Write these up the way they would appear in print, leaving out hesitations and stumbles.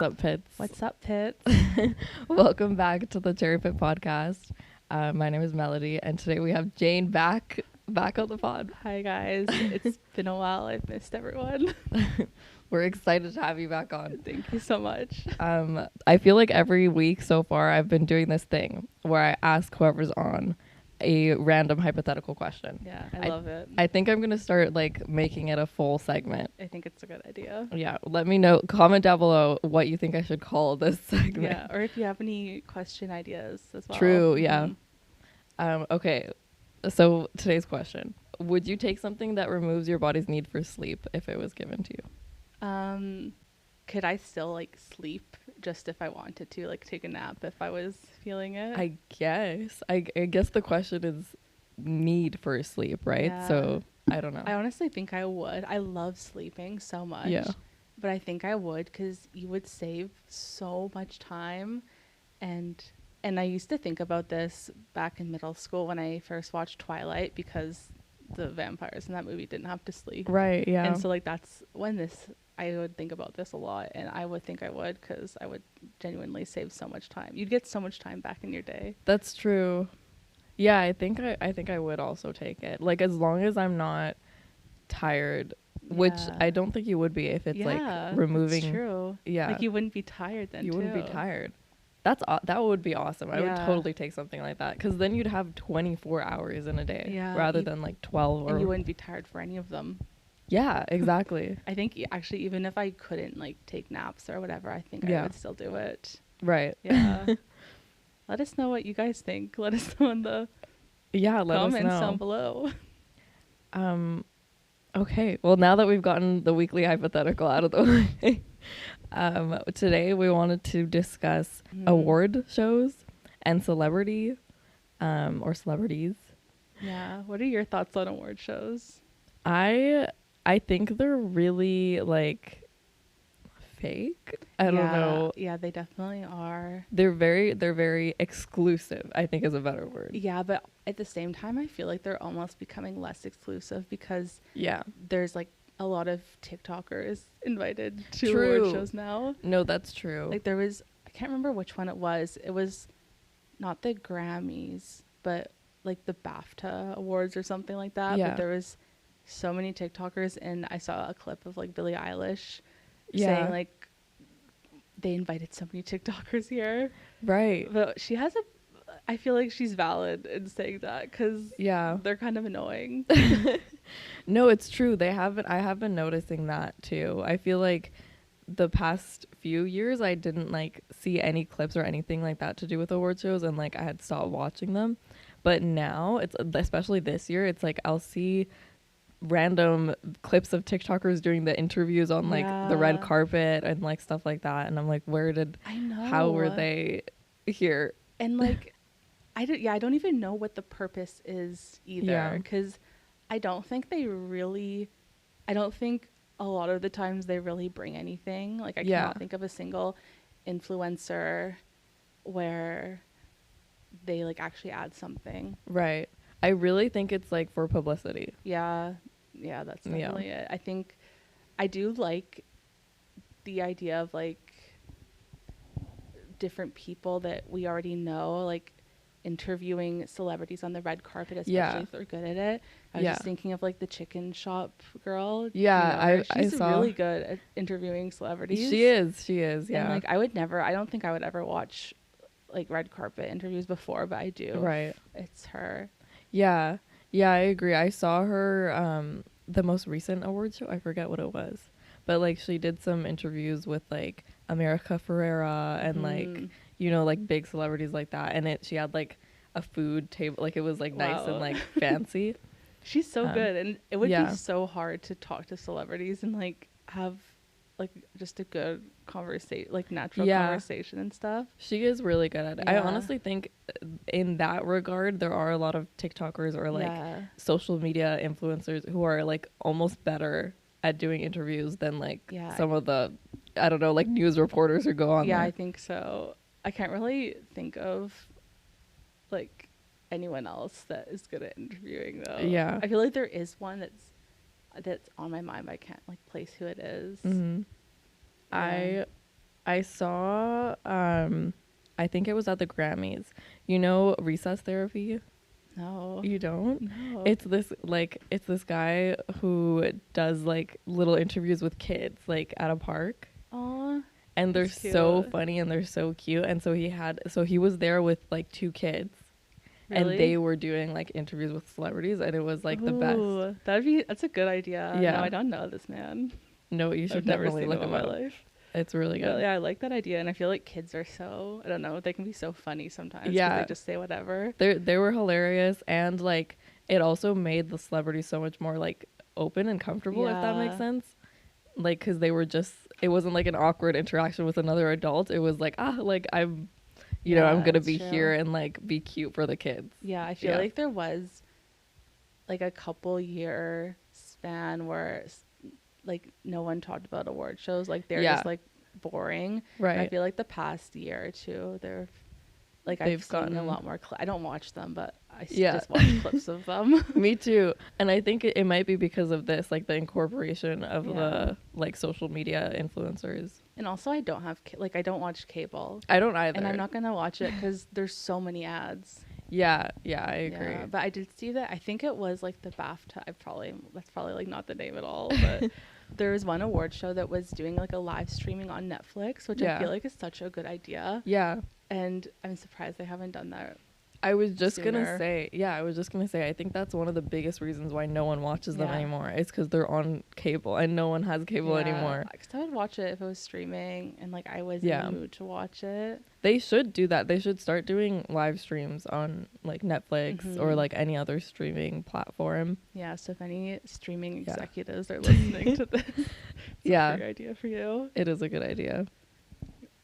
What's up, Pits? What's up, Pits? Welcome back to the Cherry Pit podcast. My name is Melody, and today we have Jane back on the pod. Hi, guys. It's been a while. I've missed everyone. We're excited to have you back on. Thank you so much. I feel like every week so far I've been doing this thing where I ask whoever's on a random hypothetical question. Yeah, I love it. I think I'm gonna start like making it a full segment. I think it's a good idea. Yeah, let me know. Comment down below what you think I should call this segment. Yeah, or if you have any question ideas as well. True. Yeah. Okay. So today's question: would you take something that removes your body's need for sleep if it was given to you? Could I still like sleep just if I wanted to, like take a nap if I was feeling it? I guess. I guess the question is need for sleep, right? Yeah. So I don't know. I honestly think I would. I love sleeping so much. Yeah. But I think I would because you would save so much time. And I used to think about this back in middle school when I first watched Twilight because the vampires in that movie didn't have to sleep. Right. Yeah. And so like that's when I would think about this a lot, and I would think I would because I would genuinely save so much time. You'd get so much time back in your day. That's true. Yeah, I think I would also take it. Like as long as I'm not tired, which I don't think you would be if it's like removing. That's true. Yeah. Like you wouldn't be tired then. You wouldn't be tired. That would be awesome. I would Yeah. totally take something like that because then you'd have 24 hours in a day rather than like 12 or. And you wouldn't be tired for any of them. Yeah, exactly. I think actually even if I couldn't like take naps or whatever, I think I would still do it. Right. Yeah. Let us know what you guys think. Let us know in the comments down below. Okay. Well, now that we've gotten the weekly hypothetical out of the way, today we wanted to discuss award shows and celebrity, or celebrities. Yeah. What are your thoughts on award shows? I think they're really like fake. I don't know. Yeah, they definitely are. They're very exclusive, I think is a better word. Yeah, but at the same time I feel like they're almost becoming less exclusive because there's like a lot of TikTokers invited to award shows now. No, that's true. Like there was, I can't remember which one it was. It was not the Grammys, but like the BAFTA awards or something like that. Yeah. But there was so many TikTokers, and I saw a clip of like Billie Eilish saying like they invited so many TikTokers here. Right. But I feel like she's valid in saying that because they're kind of annoying. No, it's true. I have been noticing that too. I feel like the past few years I didn't like see any clips or anything like that to do with award shows, and like I had stopped watching them. But now it's especially this year, it's like I'll see random clips of TikTokers doing the interviews on like the red carpet and like stuff like that, and I'm like, how were they here? And like I don't even know what the purpose is either, because I don't think a lot of the times they really bring anything. Like I cannot think of a single influencer where they like actually add something. Right. I really think it's like for publicity. Yeah, that's definitely it. I think I do like the idea of like different people that we already know, like interviewing celebrities on the red carpet, especially if they're good at it. I was just thinking of like the chicken shop girl. Yeah, she's really good at interviewing celebrities. She is. Yeah. And like I don't think I would ever watch like red carpet interviews before, but I do. Right. It's her. Yeah, I agree. I saw her the most recent award show. I forget what it was, but like she did some interviews with like America Ferrera and like like big celebrities like that, and she had like a food table, like it was like nice and like fancy. She's so good, and it would be so hard to talk to celebrities and like have like just a good conversation, like natural conversation and stuff. She is really good at it. I honestly think in that regard there are a lot of TikTokers or like social media influencers who are like almost better at doing interviews than like some of the, I don't know, like news reporters who go on there. I think so. I can't really think of like anyone else that is good at interviewing though. Yeah. I feel like there is one that's on my mind, but I can't like place who it is. Mm-hmm. Yeah. I saw I think it was at the Grammys. You know recess therapy? No. You don't? No. It's this guy who does like little interviews with kids like at a park. Aw, And they're that's so cute. funny and they're so cute. And so he was there with like two kids and Really? they were doing like interviews with celebrities and it was like the best. Ooh, that's a good idea. No, Yeah. I don't know this man. No, you I've should never definitely seen him look in him my up. life. It's really No, good. yeah, I like that idea, and I feel like kids are so, I don't know, they can be so funny sometimes because they Yeah. just say whatever. They were hilarious and like it also made the celebrities so much more like open and comfortable if that makes Yeah. sense. Like cuz they were just it wasn't like an awkward interaction with another adult. It was like like I'm Yeah, going to it's be here true. and like be cute for the kids. Yeah, I feel Yeah. like there was like a couple year span where like no one talked about award shows, like they're Yeah. just like boring. And I Right. feel like the past year or two, they're like I've They've seen a gotten lot more. I don't watch them, but yeah. just watch clips of them. Me too. And I think it might be because of this, like the incorporation of Yeah. the like social media influencers. And also, I don't have like I don't watch cable, I don't and I'm either. not gonna watch it because there's so many ads. Yeah, yeah, I agree. Yeah, but I did see that. I think it was like the BAFTA. That's probably like not the name at all, but there was one award show that was doing like a live streaming on Netflix, which I Yeah. feel like is such a good idea. Yeah. And I'm surprised they haven't done that I was just gonna sooner. say, yeah, I was just gonna say, I think that's one of the biggest reasons why no one watches them Yeah. anymore. It's because they're on cable and no one has cable anymore. Because I would watch it if it was streaming and like I was Yeah. in the mood to watch it. They should do that. They should start doing live streams on like Netflix or Mhm. like any other streaming platform. Yeah, so if any streaming Yeah. executives are listening to this, it's Yeah. a great idea for you. It is a good idea.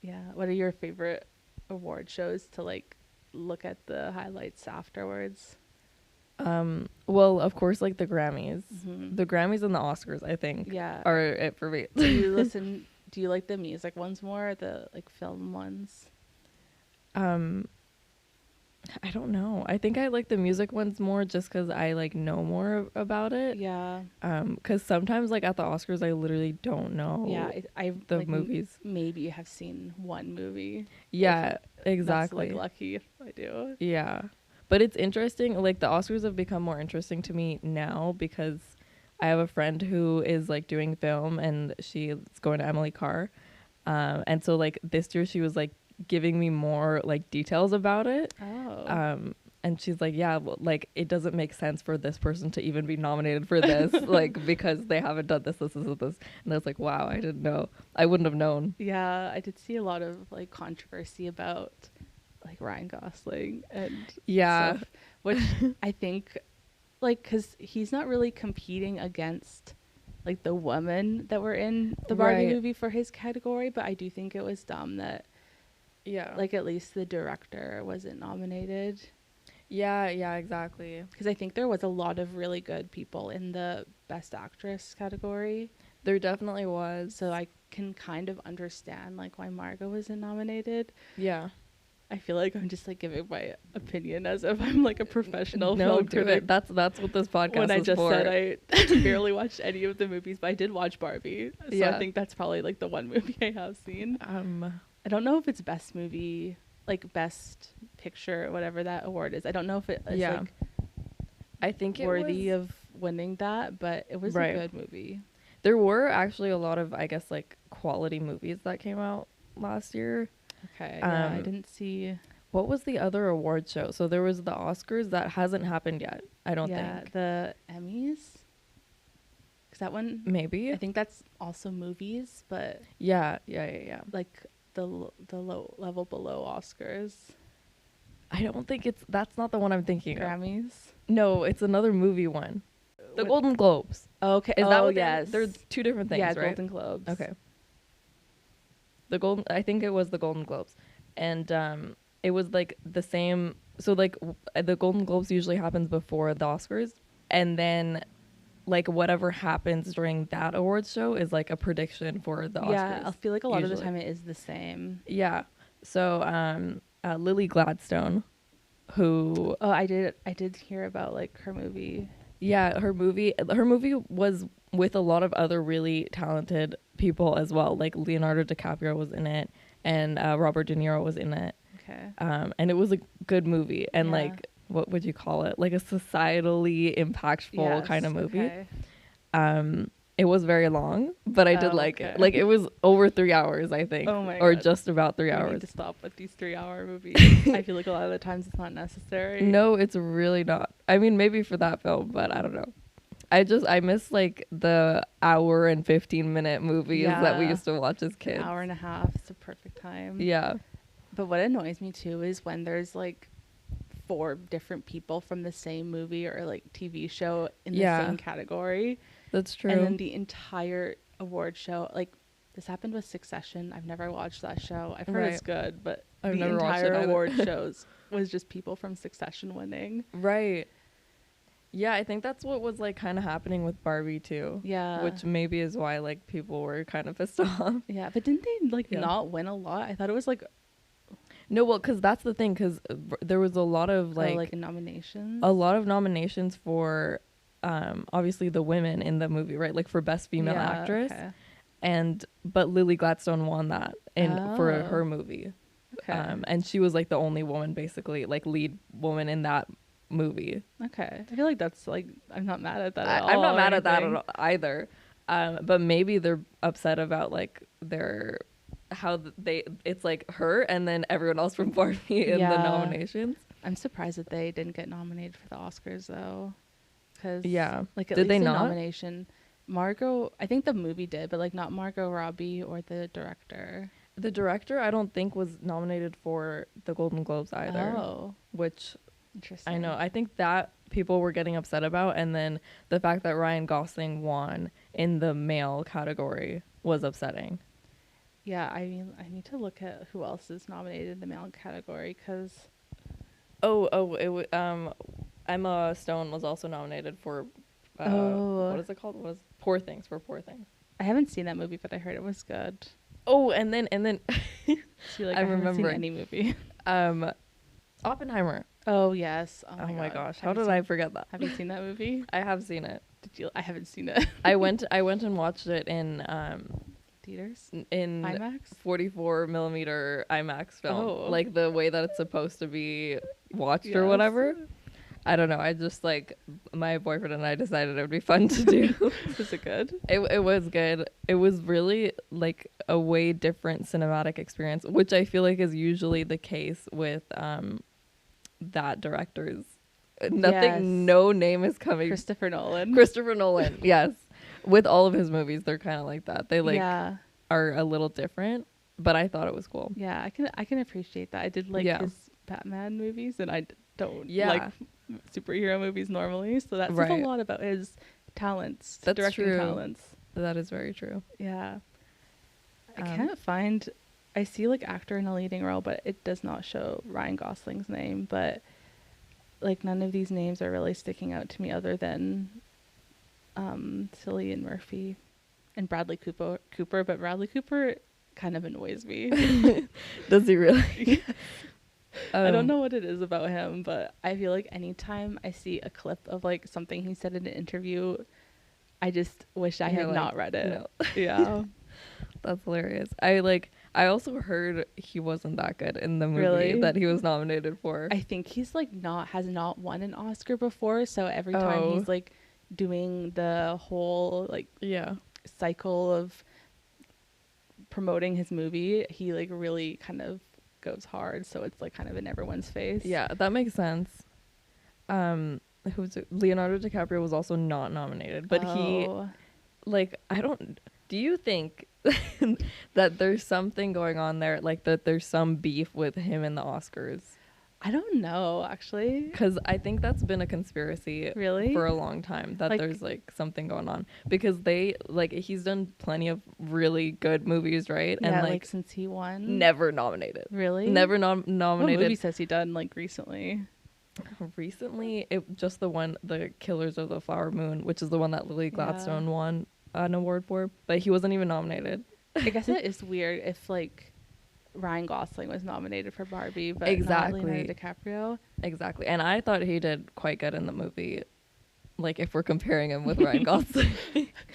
Yeah. What are your favorite award shows to like look at the highlights afterwards? Well, of course, like the Grammys. Mhm. The Grammys and the Oscars, I think, Yeah. are it for me. Do you like the music ones more or the like film ones? um I don't know. I think I like the music ones more just because I like know more about it. Yeah. Because sometimes like at the Oscars, I literally don't know Yeah. I the like movies. maybe have seen one movie. Yeah, exactly. That's like lucky if I do. Yeah. But it's interesting. Like the Oscars have become more interesting to me now because I have a friend who is like doing film and she's going to Emily Carr. And so like this year she was like giving me more like details about it. Oh. And she's like, yeah, well, like it doesn't make sense for this person to even be nominated for this, like because they haven't done this. And I was like, wow, I didn't know. I wouldn't have known. Yeah, I did see a lot of like controversy about like Ryan Gosling and Yeah. stuff, which I think like because he's not really competing against like the women that were in the Barbie Right. movie for his category, but I do think it was dumb that Yeah. like at least the director wasn't nominated, Yeah, yeah, exactly. because I think there was a lot of really good people in the Best Actress category, There definitely was. so I can kind of understand like why Margot wasn't nominated. Yeah. I feel like I'm just like giving my opinion as if I'm like a professional No, film do critic. it. That's what this podcast When I is just for. said I barely watched any of the movies, but I did watch Barbie. So Yeah. I think that's probably like the one movie I have seen. I don't know if it's best movie, like best picture, whatever that award is. I don't know if it is Yeah. like I think it worthy was, of winning that, but it was Right. a good movie. there were actually a lot of, I guess, like quality movies that came out last year. Okay. Yeah, I Um, didn't see. What was the other award show? So there was the Oscars that hasn't happened yet. I don't think. The Emmys. Cause that one, Maybe. I think that's also movies, but Yeah, yeah. like the low level below Oscars, I don't think that's not the one I'm thinking of. Grammys. No, it's another movie one. The What- Golden Globes. Okay. Is that what yes. they're two different things, yeah, right? Golden Globes. Okay. I think it was the Golden Globes. And it was like the same, so like the Golden Globes usually happens before the Oscars, and then like whatever happens during that awards show is like a prediction for the Oscars. Yeah, I feel like a lot of the usually. time it is the same. Yeah. So Lily Gladstone, who Oh, I did hear about like her movie. Yeah, her movie was with a lot of other really talented people as well. Like Leonardo DiCaprio was in it, and Robert De Niro was in it. Okay. And it was a good movie, and Yeah. like, what would you call it? Like a societally impactful kind Yes. of movie. Okay. Um, it was very long, but I did Oh, like it. okay. Like it was over 3 hours, I think, Oh my or god. just about three We need hours. to stop with these 3-hour movies. I feel like a lot of the times it's not necessary. No, it's really not. I mean, maybe for that film, but I don't know. I miss like the hour and 15-minute movies that we Yeah. used to watch as An kids. hour and a half is the perfect time. Yeah. But what annoys me too is when there's like 4 different people from the same movie or like TV show in the Yeah. same category. That's true. And then the entire award show, like this happened with Succession. I've never watched that show. I've heard it's good, but I've the never watched entire it either. award shows was just people from Succession winning. Right. Yeah, I think that's what was like kind of happening with Barbie too. Yeah. Which maybe is why like people were kind of pissed off. Yeah, but didn't they like Yeah. not win a lot? I thought it was like No, well, because that's the thing, because there was a lot of like nominations. a lot of nominations for obviously the women in the movie, right? Like for best female actress. Okay. But Lily Gladstone won that for Oh. her movie. Okay. And she was like the only woman, basically, like lead woman in that movie. Okay. I feel like that's like I'm not mad at that at all. I'm not or mad at that anything. at all either. But maybe they're upset about like their how it's like her and then everyone else from Barbie in the Yeah. nominations. I'm surprised that they didn't get nominated for the Oscars though, because Yeah. like at Did least they the not? nomination, Margot. I think the movie did, but like not Margot Robbie or the director. The director, I don't think, was nominated for the Golden Globes either, Oh, which interesting. I know. I think that people were getting upset about, and then the fact that Ryan Gosling won in the male category was upsetting. Yeah, I mean, I need to look at who else is nominated in the male category because Emma Stone was also nominated for what is it called? Was Poor Things for Poor Things. I haven't seen that movie, but I heard it was good. Oh, and then So like, I I'm haven't seen remembering. any movie. Oppenheimer. Oh yes. Oh my God. gosh, how Have you did seen- I forget that? Have you seen that movie? I have seen it. Did you? I haven't seen it. I went and watched it in Theaters. in IMAX. 44 millimeter IMAX film, Oh. like the way that it's supposed to be watched or Yes. whatever. I don't know. I just like my boyfriend and I decided it would be fun to do. Was it good? It was good. It was really like a way different cinematic experience, which I feel like is usually the case with that director's. Nothing. Yes. No name is coming. Christopher Nolan. Christopher Nolan. Yes, with all of his movies, they're kind of like that. They yeah. are a little different, but I thought it was cool. Yeah, I can appreciate that. I did like Yeah. his Batman movies, and I don't Yeah. like superhero movies normally. So that says Right. a lot about his talents, That's directing true. talents. That is very true. Yeah, I Um, can't find. I see like actor in a leading role, but it does not show Ryan Gosling's name. But like none of these names are really sticking out to me, other than Cillian Murphy and Bradley Cooper. But Bradley Cooper kind of annoys me. Does he really? I don't know what it is about him, but I feel like anytime I see a clip of like something he said in an interview, I just wish I You're had like, not read it. no. Yeah. That's hilarious. I also heard he wasn't that good in the movie Really? that he was nominated for. I think he's like has not won an Oscar before, so every time Oh. he's like doing the whole like Yeah. cycle of promoting his movie, he like really kind of goes hard, so it's like kind of in everyone's face. Yeah, that makes sense. Leonardo DiCaprio was also not nominated, but he Oh. I don't. Do you think that there's something going on there, like that there's some beef with him in the Oscars? I don't know actually. Because I think that's been a conspiracy Really? for a long time, that Like- there's like something going on, because he's done plenty of really good movies, right? Yeah, And like since he won. never nominated. Really? Never What nominated. movies has he done like recently? Recently, just the one, The Killers of the Flower Moon, which is the one that Lily Gladstone won an award for, but he wasn't even nominated. I guess it is weird if like Ryan Gosling was nominated for Barbie, but Exactly. not Leonardo DiCaprio. Exactly. And I thought he did quite good in the movie. like if we're comparing him with Ryan Gosling.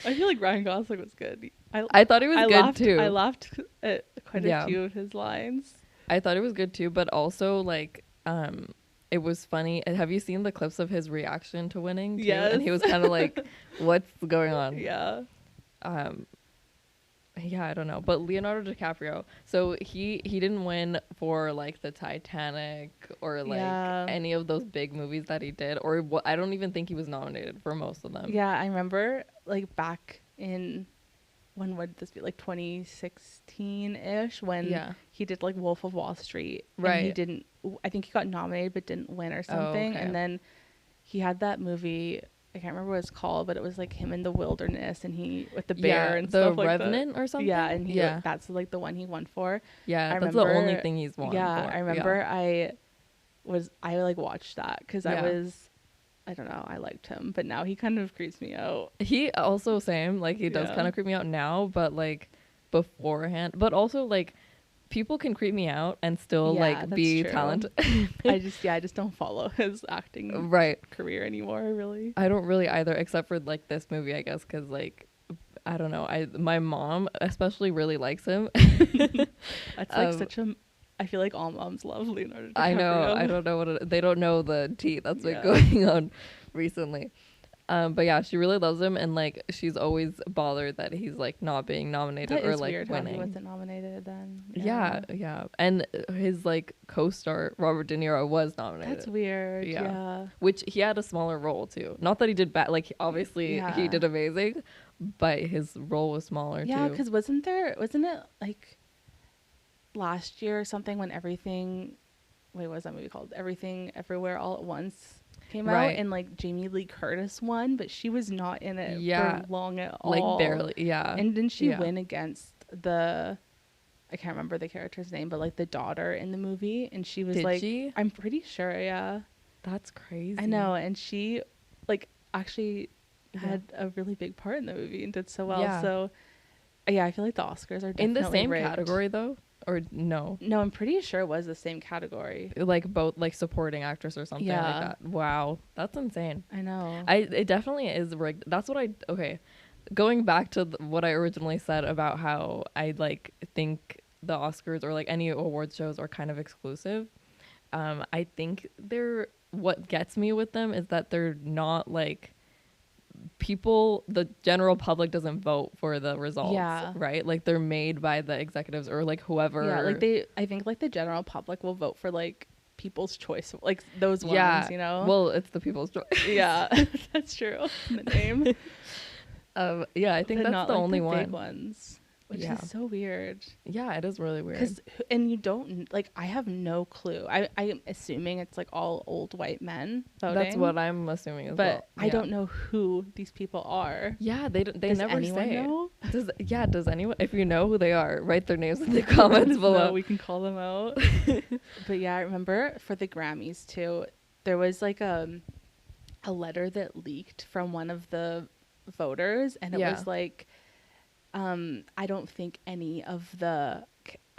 I feel like Ryan Gosling was good. I thought he was good too. I laughed at quite Yeah. a few of his lines. I thought it was good too, but also like it was funny. Have you seen the clips of his reaction to winning too? Yes. And he was kind of like, what's going on? Yeah. Um yeah, I don't know. But Leonardo DiCaprio, so he didn't win for like the Titanic or like Yeah. any of those big movies that he did, or I don't even think he was nominated for most of them. Yeah, I remember like back in, when would this be, like 2016-ish, when Yeah. he did like Wolf of Wall Street. Right. And he didn't, I think he got nominated but didn't win or something. okay. And then he had that movie, I can't remember what it's called, but it was like him in the wilderness and he with the bear and the stuff like that. Revenant or something. Yeah, and that's like the one he won for. Yeah, I that's the only remember- thing he's won. Yeah, for. I remember I like watched that because Yeah. I don't know, I liked him, but now he kind of creeps me out. He also same, like he does Yeah. kind of creep me out now, but like beforehand, but also like people can creep me out and still Yeah, like that's be true. talented. I just don't follow his acting Right. career anymore, really. I don't really either, except for like this movie, I guess, because like I don't know, my mom especially really likes him. That's like such a, I feel like all moms love Leonardo DiCaprio. I know. I don't know they don't know the tea that's been Yeah. going on recently. But yeah, she really loves him, and like she's always bothered that he's like not being nominated That or is like weird winning. how he wasn't nominated then. Yeah. And his like co-star Robert De Niro was nominated. That's weird. Yeah. Yeah. Which he had a smaller role too. Not that he did bad. Like obviously Yeah. he did amazing, but his role was smaller Yeah, too. because wasn't it like last year or something when everything, what was that movie called? Everything Everywhere All at Once came out, Right. and like Jamie Lee Curtis won, but she was not in it Yeah. for long at all. Like barely. Yeah. And didn't she Yeah. win against the, I can't remember the character's name, but like the daughter in the movie, and she was Did like, she? I'm pretty sure, yeah. That's crazy. I know, and she like actually Yeah. had a really big part in the movie and did so well. Yeah. So yeah, I feel like the Oscars are definitely In the same rigged. category though, or no? No, I'm pretty sure it was the same category. Like both, like supporting actress or something Yeah. like that. Wow, that's insane. I know. It definitely is rigged. That's what okay. Going back to what I originally said about how I like think the Oscars or like any awards shows are kind of exclusive. I think what gets me with them is that they're not like the general public doesn't vote for the results. Yeah. Right? Like they're made by the executives or like whoever. Yeah, like I think like the general public will vote for like People's Choice, like those ones, Yeah. you know? Well, it's the people's choice. yeah, that's true. The name. Yeah, I think But that's not the like only the one. big ones, which Yeah. is so weird. Yeah, it is really weird. And you don't like. I have no clue. I'm assuming it's like all old white men voting. That's what I'm assuming as but well. I Yeah. don't know who these people are. Yeah, they Does never anyone say. know? Does anyone? If you know who they are, write their names in the comments below. No, we can call them out. But yeah, I remember for the Grammys too, there was like a letter that leaked from one of the voters, and it Yeah. was like, I don't think any of the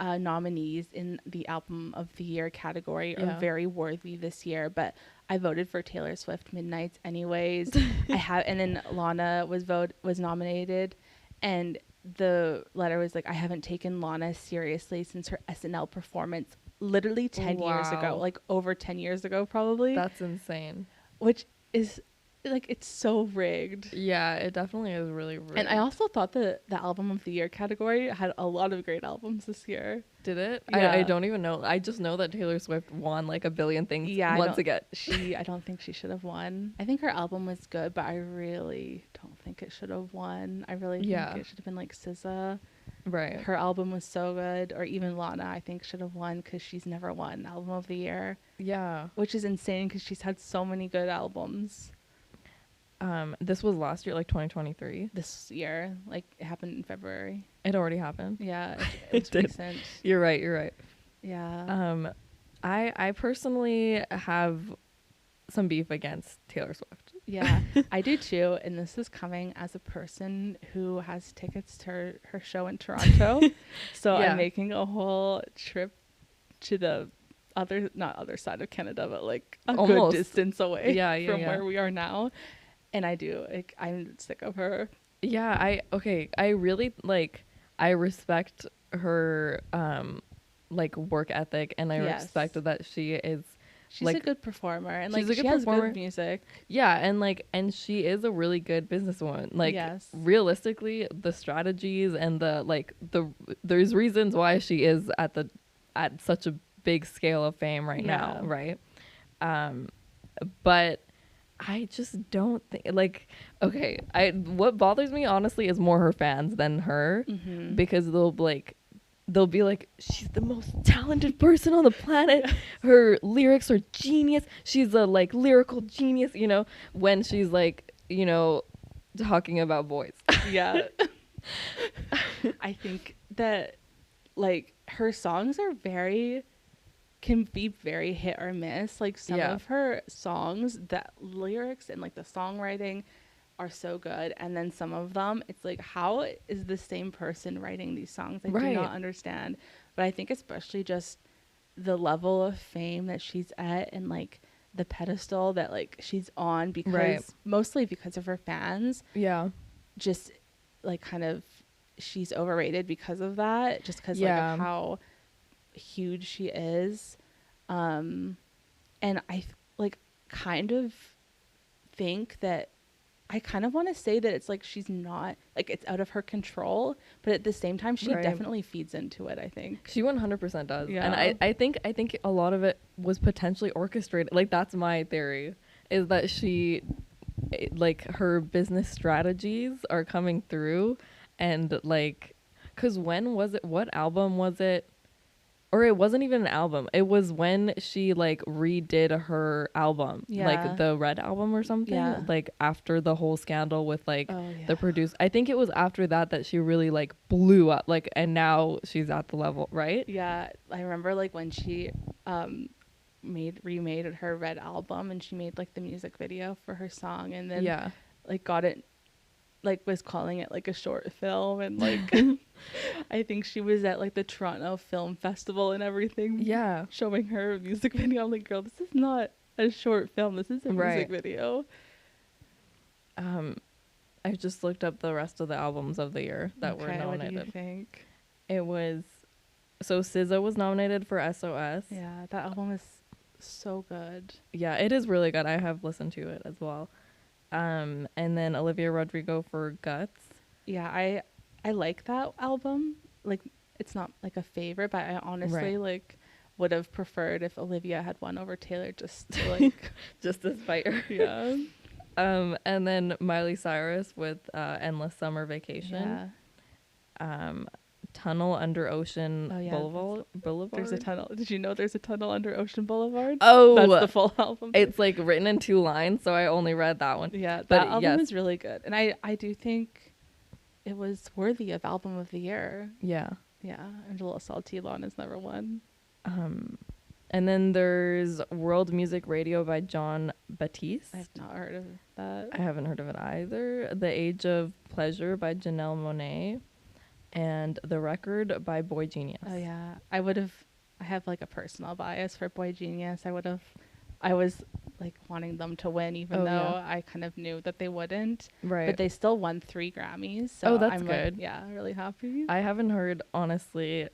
nominees in the Album of the Year category are Yeah. very worthy this year, but I voted for Taylor Swift Midnights anyways. And then Lana was nominated, and the letter was like, I haven't taken Lana seriously since her SNL performance literally 10 years ago, Wow. like over 10 years ago probably. That's insane. Which is like, it's so rigged. Yeah, it definitely is really rigged. And I also thought the Album of the Year category had a lot of great albums this year. Did it? Yeah. I don't even know. I just know that Taylor Swift won like a billion things once again. I don't think she should have won. I think her album was good, but I really don't think it should have won. I really think it should have been like SZA. Right. Her album was so good. Or even Lana, I think, should have won because she's never won Album of the Year. Yeah. Which is insane because she's had so many good albums. This was last year, like 2023. This year, like it happened in February. It already happened. Yeah, it was did. recent. You're right. Yeah. I personally have some beef against Taylor Swift. Yeah, I do too. And this is coming as a person who has tickets to her show in Toronto. So Yeah. I'm making a whole trip to the not other side of Canada, but like a Almost. good distance away Yeah, from where we are now. and I do. Like, I'm sick of her. Yeah, I really like I respect her like work ethic, and I Yes. respect that she is She's a like good performer, and she's like a she good has good performer. music. Yeah, and she is a really good businesswoman. Like Yes. realistically, the strategies and there's reasons why she is at such a big scale of fame right now, Yeah. right? Um but I just don't think like okay, I what bothers me honestly is more her fans than her, Mm-hmm. because they'll be like, she's the most talented person on the planet. Yeah. Her lyrics are genius. She's a like lyrical genius, when she's like, talking about boys. Yeah. I think that like her songs are very can be very hit or miss. Like some Yeah. of her songs, that lyrics and like the songwriting are so good, and then some of them it's like, how is the same person writing these songs? I do Right. not understand. But I think especially just the level of fame that she's at, and like the pedestal that like she's on, Right. because mostly because of her fans, Yeah. just like kind of she's overrated because of that, just because like of Yeah. how huge she is. And like kind of think that I kind of want to say that it's like she's not like it's out of her control, but at the same time she Right. definitely feeds into it, I think. She 100% does. Yeah. And I think a lot of it was potentially orchestrated. Like that's my theory, is that like her business strategies are coming through, and like cuz when was it, what album was it, or it wasn't even an album, it was when she like redid her album, Yeah. like the Red album or something, Yeah. like after the whole scandal with like Oh yeah. the produce. I think it was after that she really like blew up, like, and now she's at the level, right? Yeah, I remember like when she remade her Red album, and she made like the music video for her song, and then Yeah. like got it, like was calling it like a short film, and like I think she was at like the Toronto Film Festival and everything, Yeah. showing her music video. I'm like, girl, this is not a short film, this is a Right. music video. I just looked up the rest of the albums of the year that were Okay, what do you nominated. think? It was so SZA was nominated for SOS. Yeah, that album is so good. Yeah, it is really good. I have listened to it as well. And then Olivia Rodrigo for Guts. Yeah, I like that album. Like, it's not like a favorite, but I honestly Right. like would have preferred if Olivia had won over Taylor, just to like Just to spite her. yeah. And then Miley Cyrus with Endless Summer Vacation. Yeah. Tunnel Under Ocean Oh, yeah, Boulevard. There's a tunnel. Did you know there's a tunnel under Ocean Boulevard? Oh, That's the full album. it's like written in 2 lines, so I only read that one. Yeah, that But album yes. is really good. And I do think it was worthy of album of the year. Yeah. Yeah, I'm a little salty Lana's never won. And then there's World Music Radio by John Batiste. I've not heard of that. I haven't heard of it either. The Age of Pleasure by Janelle Monáe. And The Record by Boy Genius. Oh yeah, I have like a personal bias for Boy Genius. I was like wanting them to win, even though yeah. I kind of knew that they wouldn't. Right. But they still won 3 Grammys. So that's I'm good. Like, yeah, really happy. I haven't heard, honestly,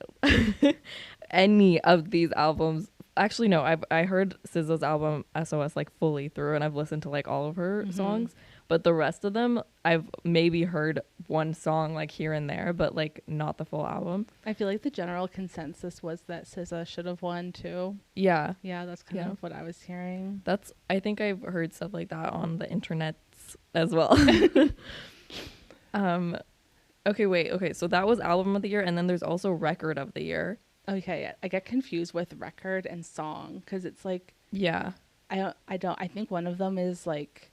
any of these albums. Actually, no, I heard SZA's album SOS like fully through, and I've listened to like all of her songs. But the rest of them, I've maybe heard one song like here and there, but like not the full album. I feel like the general consensus was that SZA should have won too. Yeah. Yeah, that's kind of what I was hearing. I think I've heard stuff like that on the internet as well. Okay, wait. Okay, so that was album of the year, and then there's also record of the year. Okay, yeah. I get confused with record and song, because it's like, Yeah. I think one of them is like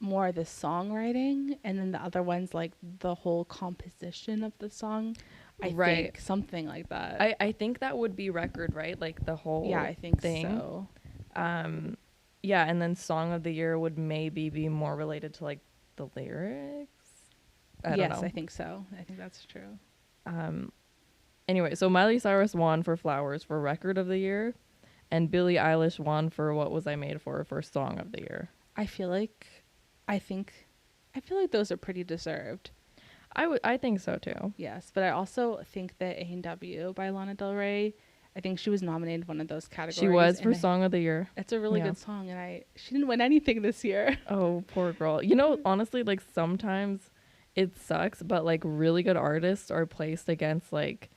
more the songwriting, and then the other one's like the whole composition of the song. I think something like that. I think that would be record, right? Like the whole I think thing. so. Yeah, and then song of the year would maybe be more related to like the lyrics. I don't know. I think so. I think that's true. Anyway, so Miley Cyrus won for Flowers for record of the year, and Billie Eilish won for What Was I Made For song of the year. I feel like I think, I feel like those are pretty deserved. I think so too. Yes, but I also think that A&W by Lana Del Rey, I think she was nominated one of those She categories, was for and Song of the Year. it's a really Yeah. good song. And she didn't win anything this year. Oh, poor girl. You know, honestly, like sometimes it sucks, but like really good artists are placed against like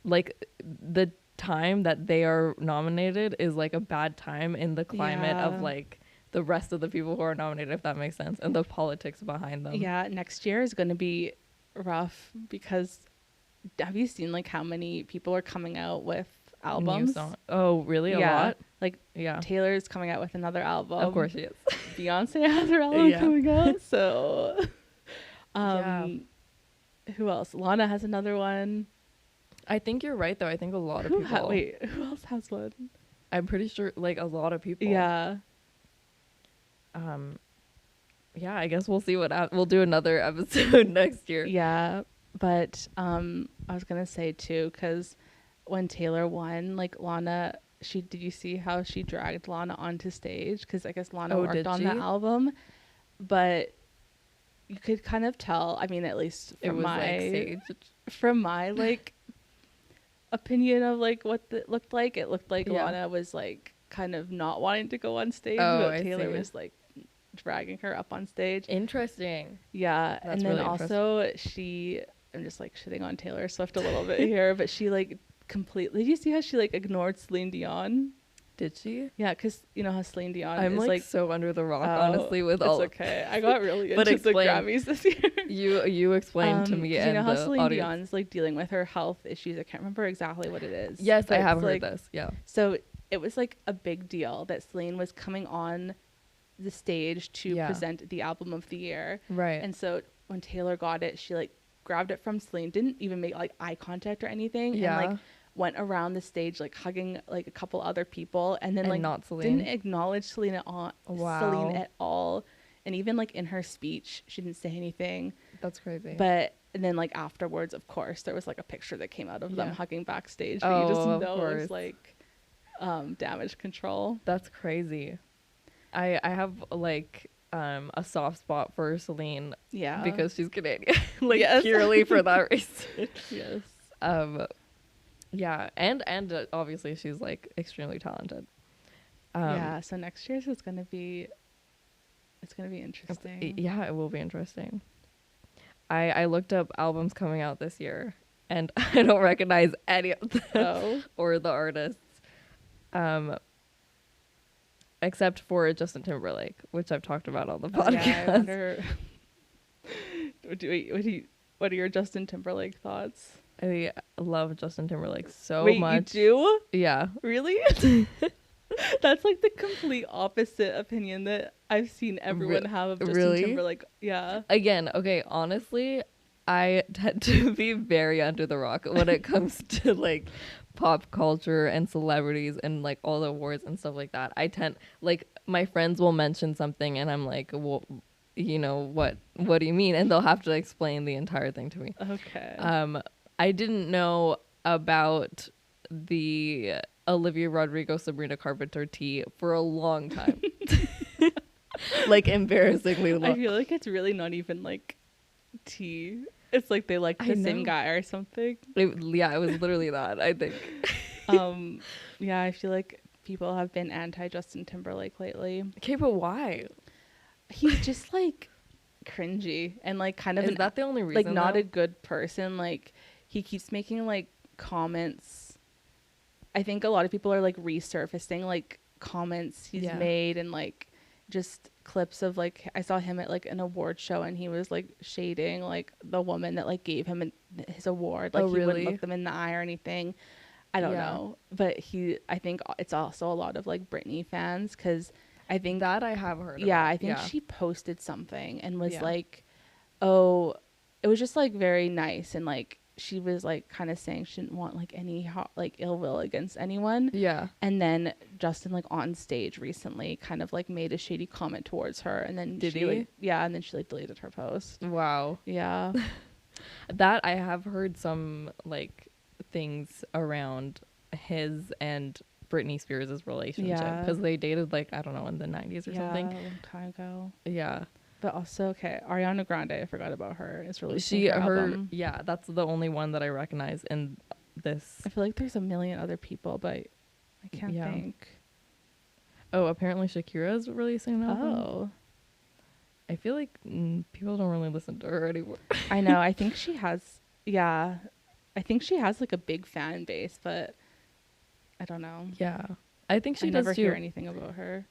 the time that they are nominated is like a bad time in the climate of Yeah. like the rest of the people who are nominated, if that makes sense, and the politics behind them. Yeah, next year is going to be rough because have you seen like how many people are coming out with New albums? song. Oh, really? A Yeah, lot? like Yeah. Taylor's coming out with another Of album. course she is. Beyonce has her album Yeah. coming out. So, Yeah. who else? Lana has another one. I think you're right though. I think a lot of people. Wait, who else has one? I'm pretty sure like a lot of people. Yeah. Yeah, I guess we'll see we'll do another episode next year. Yeah, but I was gonna say too, because when Taylor won, like Lana, did you see how she dragged Lana onto stage? Because I guess Lana Oh, worked did on the she? album, but you could kind of tell. I mean, at least It was like staged. from my like opinion of like what it looked like, Yeah. Lana was like kind of not wanting to go on stage, Oh, but I Taylor see. was like dragging her up on stage. Interesting. Yeah, That's and then really also I'm just like shitting on Taylor Swift a little bit here, but she like completely. Did you see how she like ignored Celine Dion? Did she? Yeah, because you know how Celine Dion I'm is like so under the rock, honestly, with it's all. okay. I got really But into the explain. Grammys this year. You explained to 'Cause me you and know how the Celine audience. Dion's like dealing with her health issues. I can't remember exactly what it is. Yes, I but have it's, heard like, this. Yeah. So it was like a big deal that Celine was coming on the stage to Yeah. present the album of the year. Right. And so when Taylor got it, she like grabbed it from Celine, didn't even make like eye contact or anything, Yeah. and like went around the stage like hugging like a couple other people, and then And like not Celine. didn't acknowledge Celine Wow. at all. And even like in her speech, she didn't say anything. That's crazy. But and then like afterwards, of course, there was like a picture that came out of them Yeah. hugging backstage. But you just Oh, of know course. it's like damage control. That's crazy. I have like a soft spot for Celine Yeah. because she's Canadian. Like Yes. purely for that reason. Yes. Yeah, and obviously she's like extremely talented. Yeah. So next year's is gonna be. It's gonna be interesting. Yeah, it will be interesting. I looked up albums coming out this year, and I don't recognize any of them Oh. or the artists, except for Justin Timberlake, which I've talked about on the podcast. Yeah, I wonder. What are your Justin Timberlake thoughts? I love Justin Timberlake so Wait, much. you do? Yeah. Really? That's like the complete opposite opinion that I've seen everyone have of Justin really? Timberlake. Yeah. Again, okay, honestly, I tend to be very under the rock when it comes to like pop culture and celebrities and like all the awards and stuff like that. I tend like my friends will mention something and I'm like, well, you know, what do you mean? And they'll have to explain the entire thing to me. Okay. I didn't know about the Olivia Rodrigo Sabrina Carpenter tea for a long time. Like embarrassingly long. I feel like it's really not even like tea. It's like they like the same guy or something. Yeah, it was literally that, I think. Yeah, I feel like people have been anti Justin Timberlake lately. Okay, but why? He's just like cringy and like kind of Is that the only reason? like not though? a good person. Like he keeps making like comments. I think a lot of people are like resurfacing like comments he's Yeah. made and like just clips of like I saw him at like an award show and he was like shading like the woman that like gave him his award. Like Oh, he wouldn't really? look them in the eye or anything. I don't Yeah. know, but I think it's also a lot of like Britney fans because I think That I have heard. yeah, about. I think she posted something and was Yeah. like, oh, it was just like very nice. And like, she was like kind of saying she didn't want like any like ill will against anyone. Yeah. And then Justin like on stage recently kind of like made a shady comment towards her. And then Did she he? like, yeah. And then she like deleted her post. Wow. Yeah. That I have heard some like things around his and Britney Spears' relationship Yeah. because they dated like I don't know in the 90s or Yeah, something. a long time ago. Yeah. But also, okay, Ariana Grande, I forgot about her. Is releasing She her her album. yeah, that's the only one that I recognize in I this. feel like there's a million other people, but I can't Yeah. think. Oh, apparently Shakira is releasing an album. Oh, I feel like people don't really listen to her anymore. I know. I think she has. Yeah, I think she has like a big fan base, but I don't know. Yeah. I think I she never does hear too. anything about her.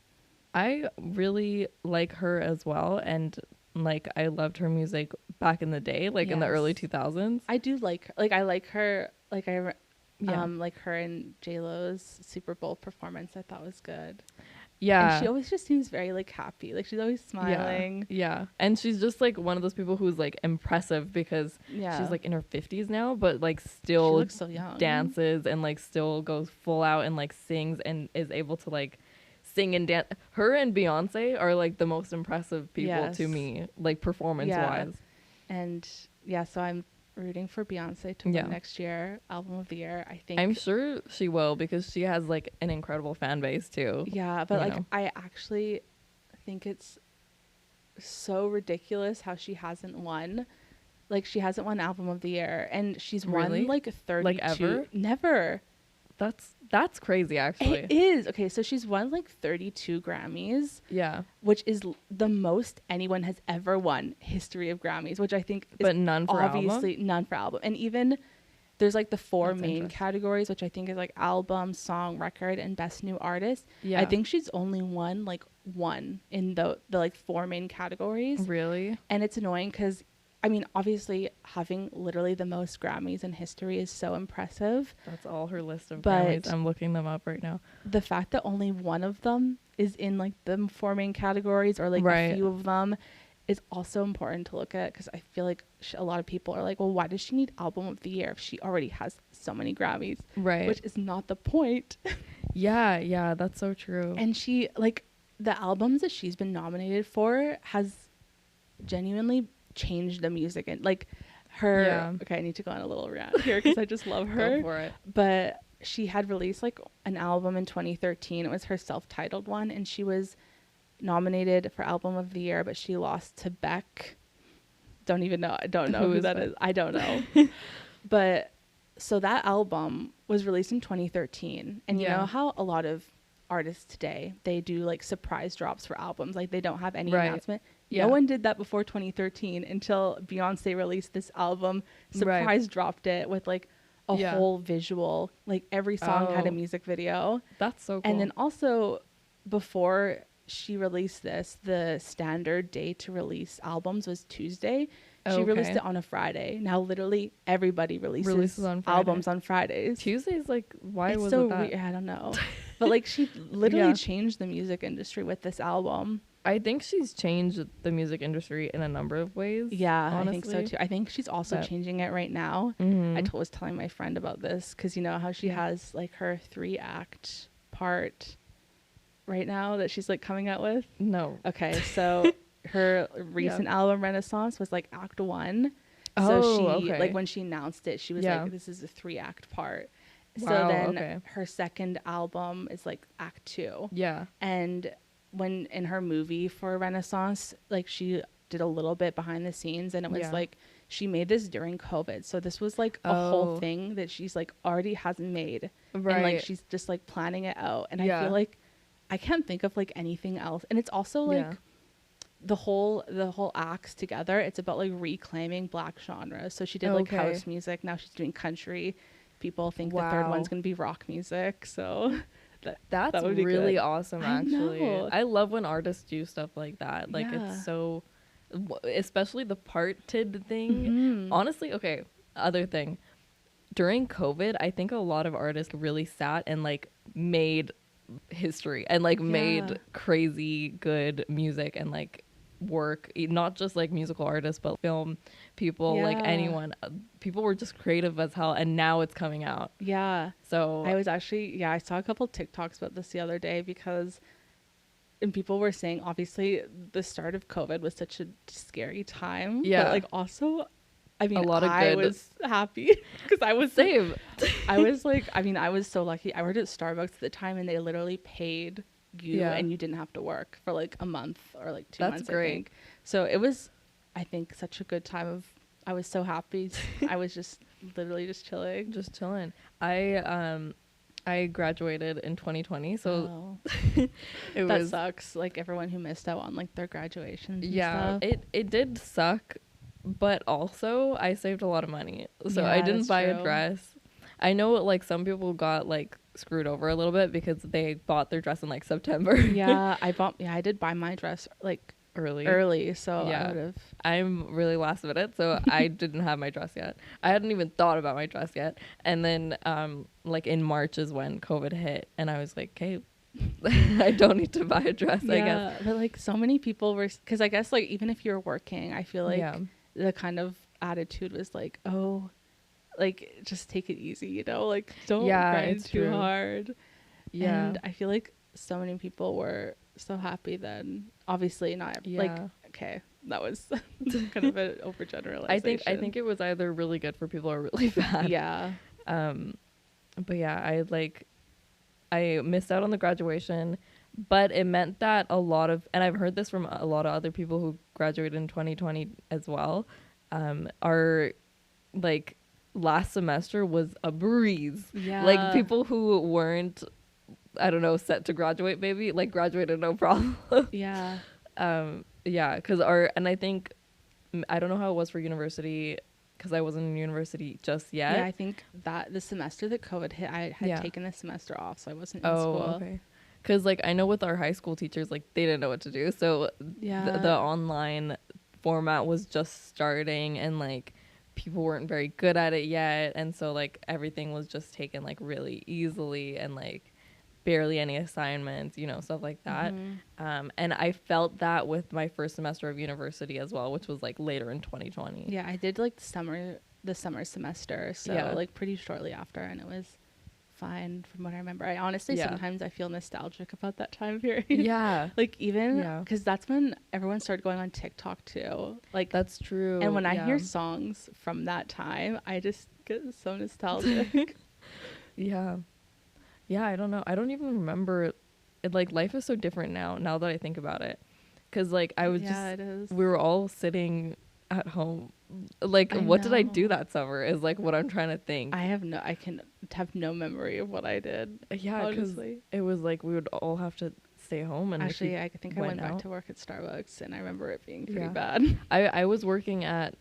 I really like her as well, and like I loved her music back in the day, like in the early Yes, 2000s. I do like I like her. Yeah. Like her and J Lo's Super Bowl performance. I thought was good, and she Yeah. always just seems very like happy. Like she's always Yeah. smiling. Yeah. And she's just like one of those people who's like impressive because she's Yeah, like in her 50s now, but like she still looks so young. dances and like still goes full out and like sings and is able to like sing and dance. Her and Beyonce are like the most impressive people to Yes. me, like performance Yeah. wise. And yeah, so I'm rooting for Beyonce to Yeah. win next year, album of the year. I I'm think. sure she will because she has like an incredible fan base too. Yeah, but You like know. I actually think it's so ridiculous how she hasn't won. Like she hasn't won album of the year, and she's won Really? like 32. Like ever? Never. That's crazy actually. It is. Okay, so she's won like 32 Grammys, Yeah. which is the most anyone has ever won history of Grammys, which I think is But none for obviously album? none for album. And even there's like the four That's main interesting. categories, which I think is like album, song, record, and best new artist. Yeah. I think she's only won like one in the like four main categories. Really? And it's annoying because I mean, obviously having literally the most Grammys in history is so impressive. That's all her list of But Grammys. I'm looking them up right now. the fact that only one of them is in like the four main categories or like Right. a few of them is also important to look at, because I feel like a lot of people are like, well, why does she need album of the year if she already has so many Grammys? Right. Which is not the point. Yeah, yeah, that's so true. And she like the albums that she's been nominated for has genuinely changed the music, and like her Yeah. okay, I need to go on a little rant here because I just love her. Go for it. But she had released like an album in 2013. It was her self-titled one, and she was nominated for album of the year, but she lost to Beck. Don't even know. I don't know Who who is that Beck? is. I don't know. But so that album was released in 2013, and you Yeah. know how a lot of artists today, they do like surprise drops for albums, like they don't have any Right. announcement. Yeah. No one did that before 2013 until Beyonce released this album, surprise dropped it with like a Yeah. whole visual, like every song had a Oh. music video. That's so cool. And then also before she released this, the standard day to release albums was Tuesday. She released Okay. it on a Friday. Now literally everybody Releases on Friday. albums on Fridays. Tuesday's like, why It's was so it that? weird. I don't know. But like she literally Yeah. changed the music industry with this album. I think she's changed the music industry in a number of ways. Yeah, honestly. I think so too. I think she's also But- changing it right now. Mhm. I was telling my friend about this because you know how she Yeah. has like her 3-act part right now that she's like coming out with. No. Okay, so her recent album Renaissance was like act 1. So Oh, she okay. like when she announced it, she was Yeah. like, this is a 3-act part. So Wow, then okay. her second album is like act 2. Yeah. And when in her movie for Renaissance, like she did a little bit behind the scenes, and it was Yeah. like she made this during COVID. So this was like a whole Oh. thing that she's like already hasn't made. Right. And like she's just like planning it out. And I Yeah. feel like I can't think of like anything else. And it's also like Yeah. the whole acts together, it's about like reclaiming Black genres. So she did like Okay. house music, now she's doing country. People think the third Wow. one's gonna be rock music. So That's that would be really good. awesome, I actually. know. I love when artists do stuff like that. Like, Yeah. it's so, especially the parted thing. Mhm. Honestly, okay, other thing. During COVID, I think a lot of artists really sat and like made history and like Yeah. made crazy good music and like work, not just like musical artists, but film people, like Yeah. anyone. People were just creative as hell, and now it's coming out. Yeah. So I was actually, I saw a couple TikToks about this the other day because, and people were saying, obviously, the start of COVID was such a scary time. Yeah. But like also, I mean, A lot of I good- was happy because I was same. I was like, I mean, I was so lucky. I worked at Starbucks at the time, and they literally paid you Yeah. and you didn't have to work for like a month or like 2 months, That's I great. think. So it was, I think, such a good time of, I was so happy. I was just literally just chilling. Just chilling. I graduated in 2020, so Oh, it that was, sucks. Like everyone who missed out on like their graduations and yeah, stuff. it did suck, but also I saved a lot of money. So I Yeah, didn't that's buy a true. dress. I know like some people got like screwed over a little bit because they bought their dress in like September. Yeah, I did buy my dress like Early. early, so I Yeah. would have. I'm really last minute, so I didn't have my dress yet. I hadn't even thought about my dress yet. And then like in March is when COVID hit and I was like, "Okay, I don't need to buy a dress, I guess." Yeah, but like so many people were, because I guess like even if you're working, I feel like Yeah. the kind of attitude was like, oh, like just take it easy, you know, like don't Yeah, grind it's too true. hard. Yeah. And I feel like so many people were so happy then. Obviously not like, Yeah. okay, that was kind of an overgeneralization. I think it was either really good for people or really bad. Yeah. Um but yeah, I missed out on the graduation, but it meant that a lot of, and I've heard this from a lot of other people who graduated in 2020 as well, are like last semester was a breeze. Yeah. Like people who weren't, I don't know, set to graduate maybe, like graduated no problem. Yeah. Yeah, and I think, I don't know how it was for university because I wasn't in university just yet. Yeah, I think that the semester that COVID hit, I had Yeah. taken a semester off, so I wasn't in Oh, school. okay. Because like I know with our high school teachers, like they didn't know what to do, so Yeah. the online format was just starting, and like people weren't very good at it yet, and so like everything was just taken like really easily, and like barely any assignments, you know, stuff like that. And I felt that with my first semester of university as well, which was like later in 2020. Yeah, I did like the summer semester, so Yeah. like pretty shortly after, and it was fine from what I remember. I honestly Yeah. sometimes I feel nostalgic about that time period. Yeah, Like even Yeah. because that's when everyone started going on TikTok too. Like that's true. and when I Yeah. hear songs from that time, I just get so nostalgic. Yeah. Yeah, I don't know. I don't even remember it. Like life is so different now that I think about it. Cuz like I was Yeah, it is. we were all sitting at home. Like I what did I do know. that summer is like what I'm trying to think. I can have no memory of what I did. Yeah, cuz Honestly. it was like we would all have to stay home, and if Actually, you I think I went back out- to work at Starbucks, and I remember it being pretty Yeah. bad. I was working at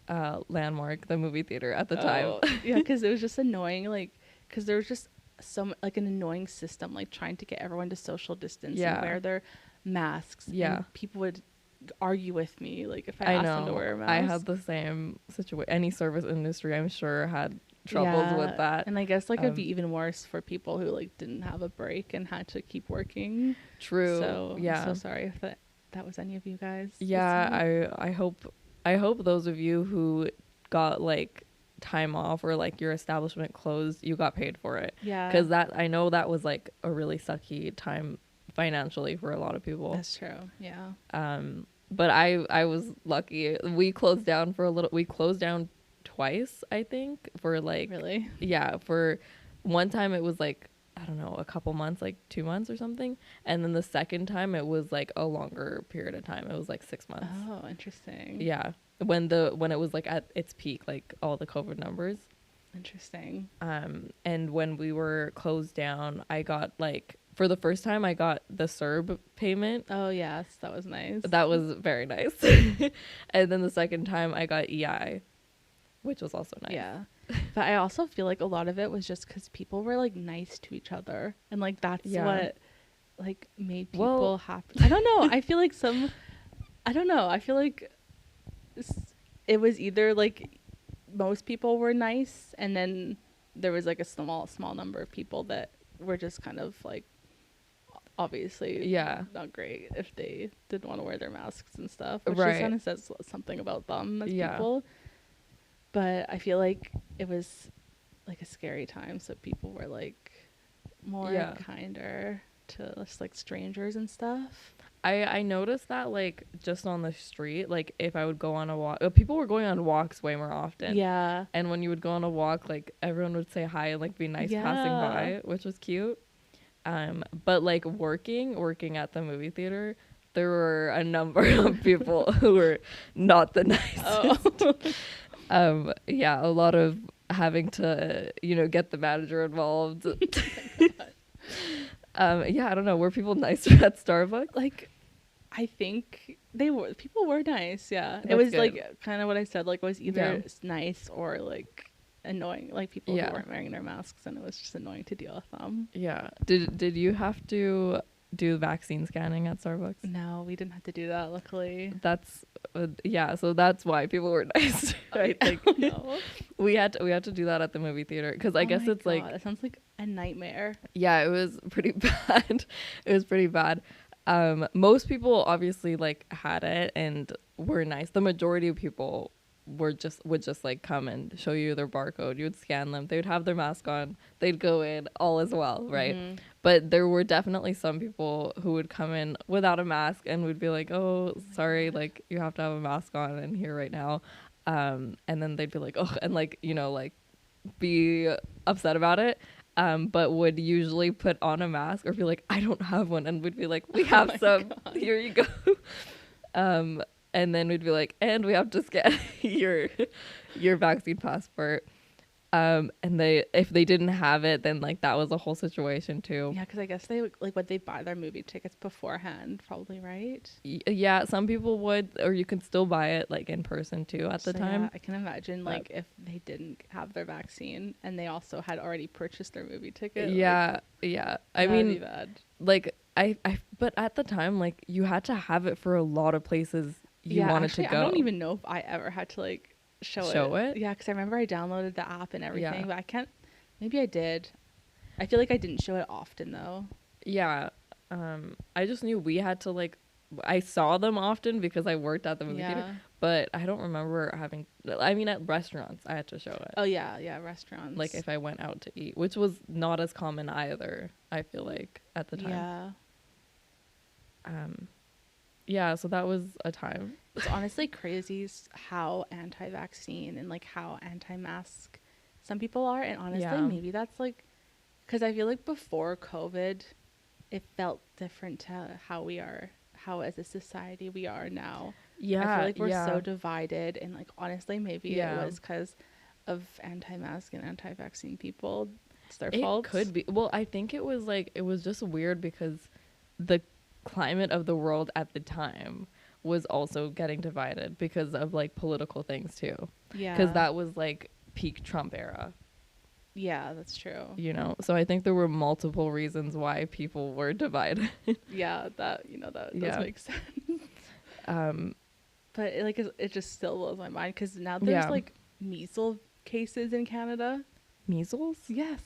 Landmark, the movie theater at the time. Oh, yeah, because it was just annoying. Like, because there was just like an annoying system, like trying to get everyone to social distance Yeah. and wear their masks. Yeah. And people would argue with me, like if I I asked know. them to wear a mask. I had the same situation. Any service industry, I'm sure, had troubles with that. And I guess like it'd be Um, even worse for people who like didn't have a break and had to keep working. True. So yeah. I'm so sorry if that was any of you guys. Yeah, listening. I hope those of you who got like time off or like your establishment closed, you got paid for it. Yeah. Because that, I know that was like a really sucky time financially for a lot of people. That's true. Yeah. But I was lucky. We closed down for a little. We closed down twice, I think, for like Really? yeah, for one time it was like, I don't know, a couple months, like 2 months or something, and then the second time it was like a longer period of time. It was like 6 months. Oh, interesting. Yeah, when it was like at its peak, like all the COVID numbers. Interesting. And when we were closed down, I got like, for the first time I got the CERB payment. Oh yes, that was nice. That was very nice. And then the second time I got EI, which was also nice. Yeah. But I also feel like a lot of it was just because people were like nice to each other, and like that's Yeah. what like made people Well- happy. I don't know. I feel like I don't know. I feel like it was either like most people were nice, and then there was like a small number of people that were just kind of like obviously Yeah. not great if they didn't want to wear their masks and stuff, which Right. just kind of says something about them as Yeah. people. But I feel like it was like a scary time, so people were like more Yeah. kinder to just like strangers and stuff. I noticed that like just on the street, like if I would go on a walk, people were going on walks way more often. Yeah. And when you would go on a walk, like everyone would say hi and like be nice passing Yeah. by, which was cute. But like working at the movie theater, there were a number of people who were not the Oh. nicest. Yeah, a lot of having to, get the manager involved. Yeah, I don't know. Were people nicer at Starbucks? Like, I think people were nice. Yeah, it That's was good. like kind of what I said. Like, it was either Yeah. nice or like annoying. Like people Yeah. who weren't wearing their masks, and it was just annoying to deal with them. Yeah. Did you have to do vaccine scanning at Starbucks? No, we didn't have to do that. Luckily, That's yeah, so that's why people were nice. I think no. we had to do that at the movie theater because I Oh guess my it's God, like that sounds like a nightmare. yeah, it was pretty bad. It was pretty bad. Most people obviously like had it and were nice. The majority of people would just like come and show you their barcode. You would scan them. They would have their mask on. They'd go in, all as well, right? Mhm. But there were definitely some people who would come in without a mask and would be like, "Oh, sorry, like you have to have a mask on in here right now." And then they'd be like, "Oh," and like, like be upset about it. But would usually put on a mask or be like, "I don't have one," and we'd be like, "We have my some. God. Here you go." And then we'd be like, "And we have to scan your vaccine passport." And if they didn't have it, then like that was a whole situation too. Yeah, because I guess they would they buy their movie tickets beforehand, probably, right? Yeah, some people would, or you can still buy it like in person too at the So, time. yeah, I can imagine But- like if they didn't have their vaccine and they also had already purchased their movie ticket. Yeah, yeah. I that'd be mean, bad. like but at the time, like you had to have it for a lot of places you wanted actually, to go. I don't even know if I ever had to like show it. Yeah, because I remember I downloaded the app and everything, Yeah. but I can't. Maybe I did. I feel like I didn't show it often though. Yeah. I just knew we had to like. I saw them often because I worked at the movie theater, Yeah. but I don't remember having. I mean, at restaurants, I had to show it. Oh yeah, yeah, restaurants. Like if I went out to eat, which was not as common either. I feel like at the time. Yeah. Yeah. So that was a time. It's honestly crazy how anti-vaccine and like how anti-mask some people are, and honestly Yeah. maybe that's like because I feel like before COVID it felt different to how as a society we are now. Yeah. I feel like we're yeah. so divided, and like honestly maybe Yeah. it was because of anti-mask and anti-vaccine people. It's their It fault. could be. Well, I think it was just weird because the climate of the world at the time was also getting divided because of like political things too. Yeah. Because that was like peak Trump era, Yeah, that's true. So I think there were multiple reasons why people were divided. Yeah, that that Yeah. does make sense. um But it just still blows my mind because now there's Yeah. like measles cases in Canada. Measles? Yes,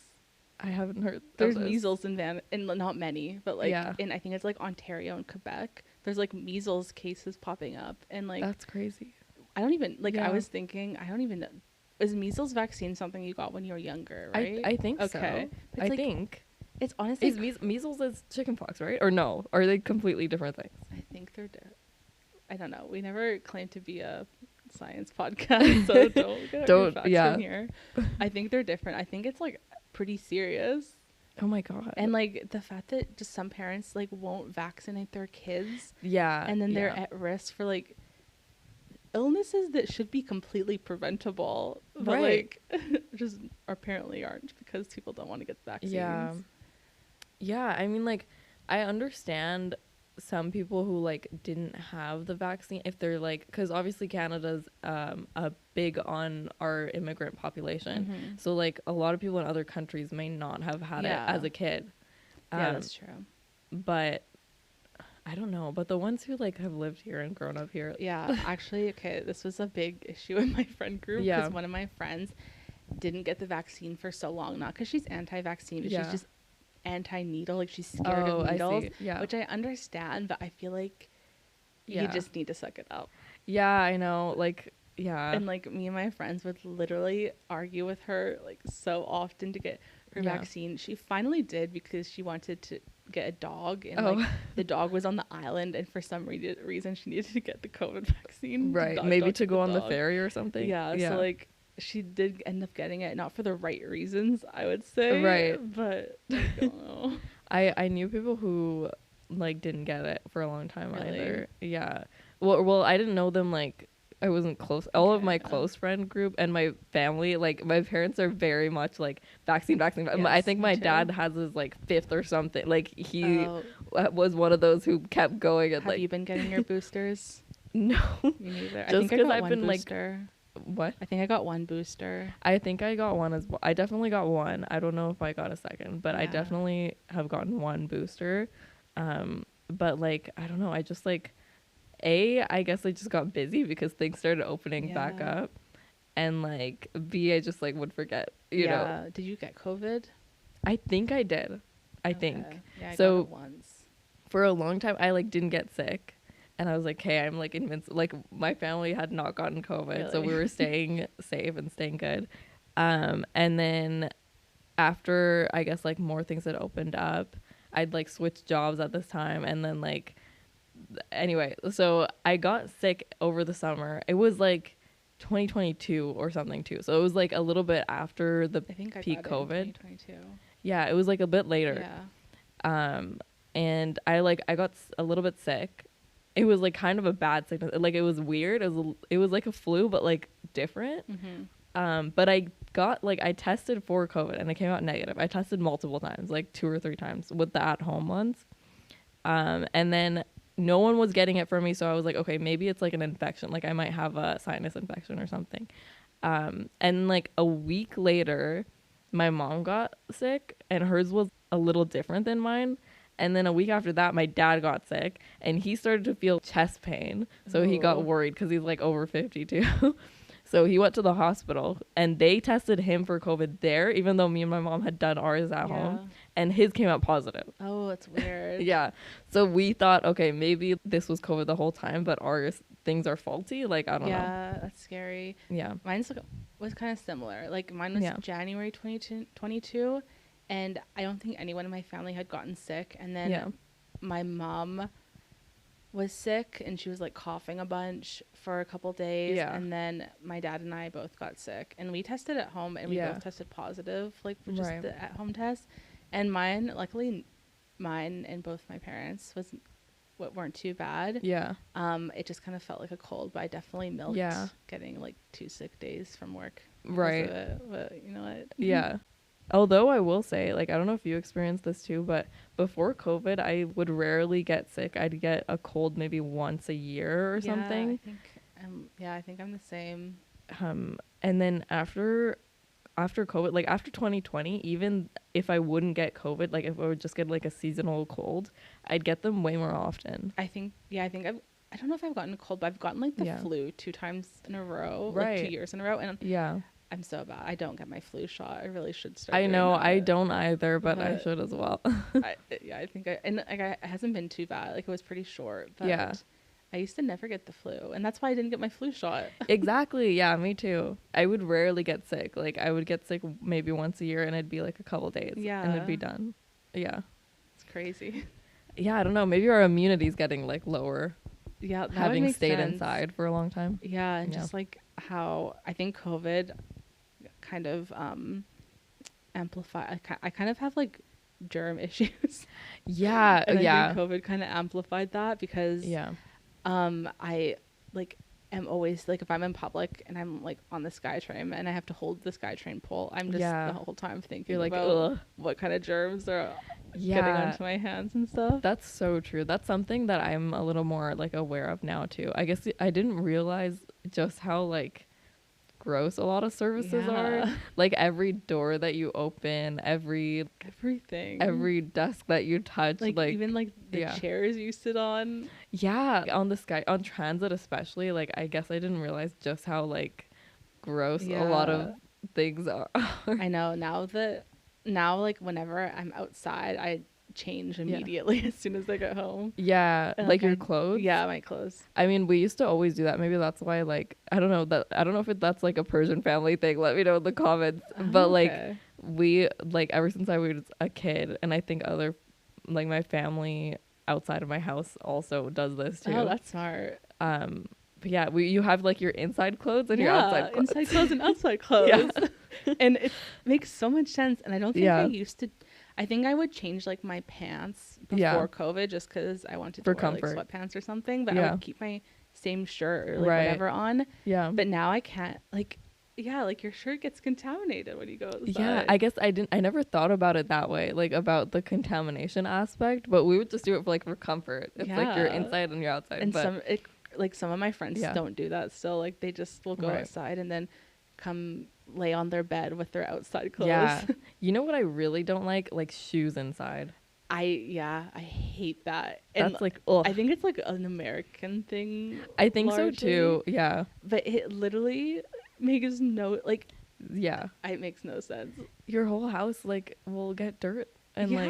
I haven't heard. there's of this. measles in and not many, but like Yeah. in I think it's like Ontario and Quebec. There's like measles cases popping up, and like That's crazy. I don't even like. I Yeah. was thinking I don't even know. Is measles vaccine something you got when you were younger? Right. I think Okay. so. It's I like- think It's honestly. is measles is chickenpox, right? Or no? Are they completely different things? I think they're. I don't know. We never claimed to be a science podcast, so don't get your Don't- facts yeah. from here. I think they're different. I think it's like pretty serious, Oh my god. and like the fact that just some parents like won't vaccinate their kids, yeah. and then they're yeah. at risk for like illnesses that should be completely preventable, but Right. like just apparently aren't because people don't want to get vaccines. Yeah. Yeah, I mean like I understand some people who like didn't have the vaccine if they're like cuz obviously Canada's a big on our immigrant population. Mhm. So like a lot of people in other countries may not have had Yeah. it as a kid. Yeah, that's true. But I don't know, but the ones who like have lived here and grown up here. Yeah, actually, okay, this was a big issue in my friend group because Yeah. one of my friends didn't get the vaccine for so long, not because she's anti-vaccine, but Yeah. she's just anti-needle, like she's scared Oh, of I needles, see. Yeah. which I understand, but I feel like you Yeah. just need to suck it up. Yeah, I know. Like yeah. And like me and my friends would literally argue with her like so often to get her Yeah. vaccine. She finally did because she wanted to get a dog, and Oh. like the dog was on the island, and for some reason she needed to get the COVID vaccine. Right. Dog- Maybe dog to go on the dog. ferry or something. Yeah, so like she did end up getting it, not for the right reasons, I would say. Right. But I don't know. I knew people who like didn't get it for a long time Really? either. Yeah. Well, I didn't know them like I wasn't close. All of Okay. my close friend group and my family, like my parents are very much like vaccine, vaccine. I Yes, think me my too. dad has his like fifth or something. Like he Oh, was one of those who kept going and have like you been getting your boosters? no, Me neither. I just think I because got I've one been like booster. what? I think I got one booster. I think I got one as well. I definitely got one. I don't know if I got a second, but I Yeah. definitely have gotten one booster. But like I don't know. I just like I guess I just got busy because things started opening back Yeah. up, and like B, I just like would forget. Yeah. Did you get COVID? I think I did. I think Okay. Yeah, I got it so. once. For a long time, I like didn't get sick, and I was like, "Hey, I'm like invincible." Like my family had not gotten COVID, so we Really? were staying safe and staying good. And then after I guess like more things had opened up, I'd like switched jobs at this time, and then like anyway, so I got sick over the summer. It was like 2022 or something too, so it was like a little bit after the I think I peak got it in COVID. 2022. Yeah, it was like a bit later. Yeah. Um, and I got a little bit sick. It was like kind of a bad sickness. Like it was weird. It was like a flu, but like different. Mm-hmm. But I got like I tested for COVID and it came out negative. I tested multiple times, like 2 or 3 times with the at home ones. And then no one was getting it for me, so I was like, okay, maybe it's like an infection. Like I might have a sinus infection or something. And like a week later, my mom got sick and hers was a little different than mine. And then a week after that, my dad got sick and he started to feel chest pain. So he got Ooh. worried because he's like over 50 too. So he went to the hospital and they tested him for COVID there, even though me and my mom had done ours at home, and his came out positive. Oh, it's weird. Yeah. So we thought, okay, maybe this was COVID the whole time, but ours things are faulty. Like, I don't know. Yeah, that's scary. Yeah. Mine's was kind of similar. Like mine was Yeah. January 2022, and I don't think anyone in my family had gotten sick. And then Yeah. my mom was sick and she was like coughing a bunch for a couple days. Yeah. And then my dad and I both got sick, and we tested at home and we Yeah. both tested positive, like for just Right. the at home test. And mine, luckily, mine and both my parents weren't too bad. Yeah. It just kind of felt like a cold, but I definitely milked getting like 2 sick days from work. Right. But you know what? Yeah. Although I will say, like, I don't know if you experienced this too, but before COVID, I would rarely get sick. I'd get a cold maybe once a year or something. I think I'm the same. And then after COVID, like after 2020, even if I wouldn't get COVID, like if I would just get like a seasonal cold, I'd get them way more often. I think I don't know if I've gotten a cold, but I've gotten like the flu 2 times in a row, like 2 years in a row. And yeah, I'm so bad. I don't get my flu shot. I really should start. I know that. I don't either, but I should as well. I think it hasn't been too bad. Like it was pretty short, but yeah. I used to never get the flu, and that's why I didn't get my flu shot. Exactly. Yeah, me too. I would rarely get sick. Like I would get sick maybe once a year and it'd be like a couple days and it'd be done. Yeah. It's crazy. Yeah, I don't know. Maybe our immunity's getting like lower. Yeah, that having stayed sense. Inside for a long time. Yeah, and just like how I think COVID kind of amplified. I kind of have like germ issues. Yeah, and yeah. I think COVID kind of amplified that because I like am always like if I'm in public and I'm like on the SkyTrain and I have to hold the SkyTrain pole, I'm just the whole time thinking You're like, about ugh. what kind of germs are getting onto my hands and stuff. That's so true. That's something that I'm a little more like aware of now too. I guess I didn't realize just how like gross a lot of services are. Like every door that you open, everything, every desk that you touch, like even like the chairs you sit on. Yeah, on transit especially. Like I guess I didn't realize just how like gross a lot of things are. I know now like whenever I'm outside, I change immediately as soon as I get home. Yeah, and like your clothes. Yeah, my clothes. I mean, we used to always do that. Maybe that's why. Like, I don't know if that's like a Persian family thing. Let me know in the comments. But like, we like ever since I was a kid, and I think other like my family outside of my house also does this too. Oh, that's smart. But yeah, you have like your inside clothes and your outside clothes. Inside clothes and outside clothes. And it makes so much sense. And I don't think I I think I would change like my pants Yeah. before COVID just because I wanted For to wear comfort. like sweatpants or something, but I Yeah. would keep my same shirt or like Right. whatever on. Yeah. But now I can't, like, yeah, like your shirt gets contaminated when you go Yeah, outside. I guess I never thought about it that way, like about the contamination aspect, but we would just do it for like for comfort. It's like you're Yeah. inside and you're outside, And but like some of my friends yeah. don't do that still. Like they just will go Right. outside and then come lay on their bed with their outside clothes. Yeah. You know what I really don't like? Like shoes inside. I hate that. And That's like, ugh. I think it's like an American thing. I think so largely, too. Yeah. But it literally makes no like Yeah. it makes no sense. Your whole house like will get dirt and Yeah.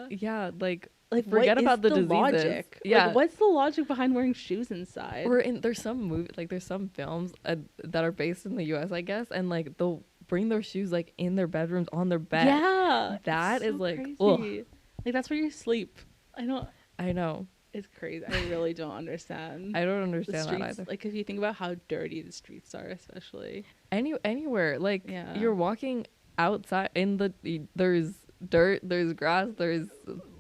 like yeah, like what forget is about the diseases. logic? Yeah. Like, what's the logic behind wearing shoes inside? Or there's some movie like there's some films that are based in the US, I guess, and like they'll bring their shoes like in their bedrooms on their bed. Yeah. That it's is so like crazy. ugh. Like that's where you sleep. I know. It's crazy. I really don't understand. I don't The understand that streets, either. like if you think about how dirty the streets are, especially. Anywhere like Yeah. you're walking outside in there's dirt, there's grass, there's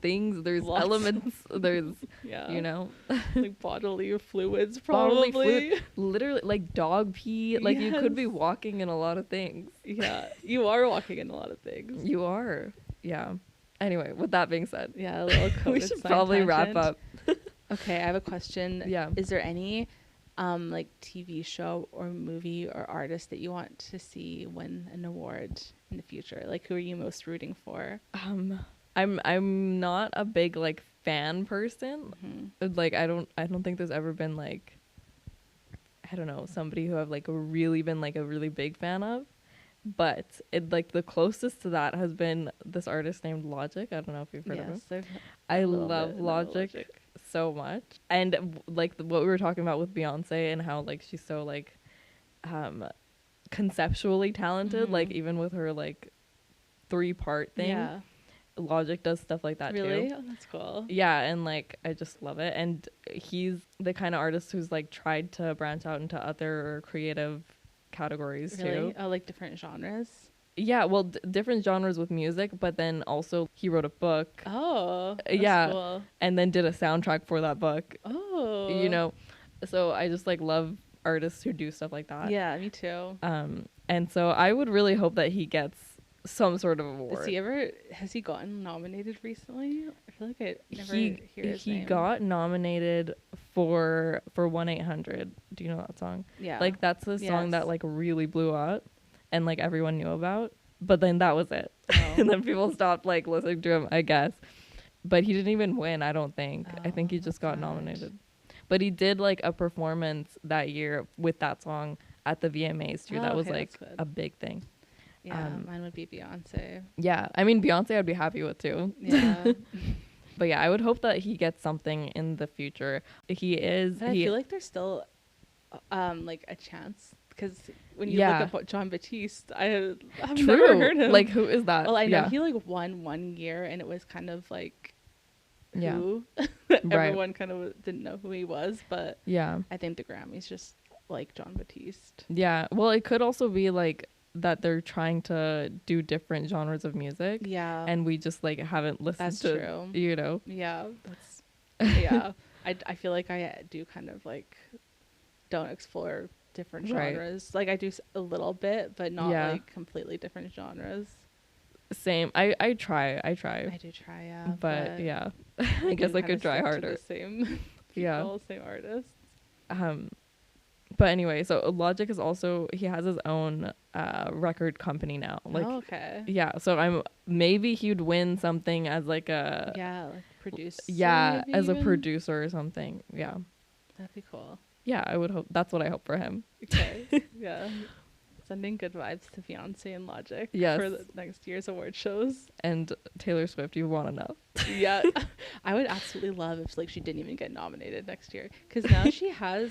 things, there's Lots. elements, there's Yeah. you know Like bodily fluids, bodily probably. fluid, literally like dog pee. Like you could be Yes. walking in a lot of things. Yeah, you are walking in a lot of things. You are. Yeah. Anyway, with that being said, Yeah, a little we COVID should sign probably wrap tangent. up. Okay, I have a question. Yeah. Is there any like TV show or movie or artist that you want to see win an award in the future? Like who are you most rooting for? I'm not a big like fan person. Mhm. Like I don't think there's ever been like I don't know, somebody who I've like really been like a really big fan of. But it like the closest to that has been this artist named Logic. I don't know if you've heard of him. Yes, I a little love bit know Logic so much. And like what we were talking about with Beyonce and how like she's so like conceptually talented, like Mhm. even with her like 3-part thing. Yeah. Logic does stuff like that Really? too. Oh, that's cool. Yeah, and like I just love it. And he's the kind of artist who's like tried to branch out into other creative categories Really? too. Oh, like different genres? Yeah, well, different genres with music, but then also he wrote a book. Oh, that's Yeah. cool. And then did a soundtrack for that book. Oh. You know, so I just like love artists who do stuff like that. Yeah, me too. And so I would really hope that he gets some sort of award. Has he gotten nominated recently? I feel like I never he hear his he name. got nominated for 1-800. Do you know that song? Yeah. Like that's the song Yes. that like really blew up and like everyone knew about. But then that was it. Oh. And then people stopped like listening to him, I guess. But he didn't even win, I don't think. I think he Oh, just that's got sad. nominated. But he did like a performance that year with that song at the VMAs too. Oh, That was okay, like that's good. a big thing. Yeah, um, mine would be Beyonce. Yeah. I mean Beyonce I'd be happy with too. Yeah. But yeah, I would hope that he gets something in the future. He is But I feel like there's still like a chance because when you Yeah. look up John Batiste, I've true. never heard him. Like who is that? well, I know yeah. he like won one year, and it was kind of like Yeah. who Right. everyone kind of didn't know who he was, but Yeah. I think the Grammys just like John Batiste. Yeah. Well, it could also be like that they're trying to do different genres of music Yeah, and we just like haven't listened that's to true. you know. Yeah, that's yeah. I feel like I do kind of like don't explore different Right. genres. Like I do a little bit, but not Yeah. like completely different genres. Same. I try. I do try, yeah. But yeah. I do guess I kinda could try stick to harder. The same Yeah. people, same artists. But anyway, so Logic is also he has his own record company now. Like oh, okay. yeah, so maybe he'd win something as like a Yeah, like produce. yeah, maybe as a even? producer or something. Yeah. That'd be cool. Yeah, I would hope that's what I hope for him. Okay. Yeah. Sending good vibes to Beyonce and Logic Yes. for the next year's award shows. And Taylor Swift, you want to know. Yeah. I would absolutely love if like she didn't even get nominated next year, because now she has,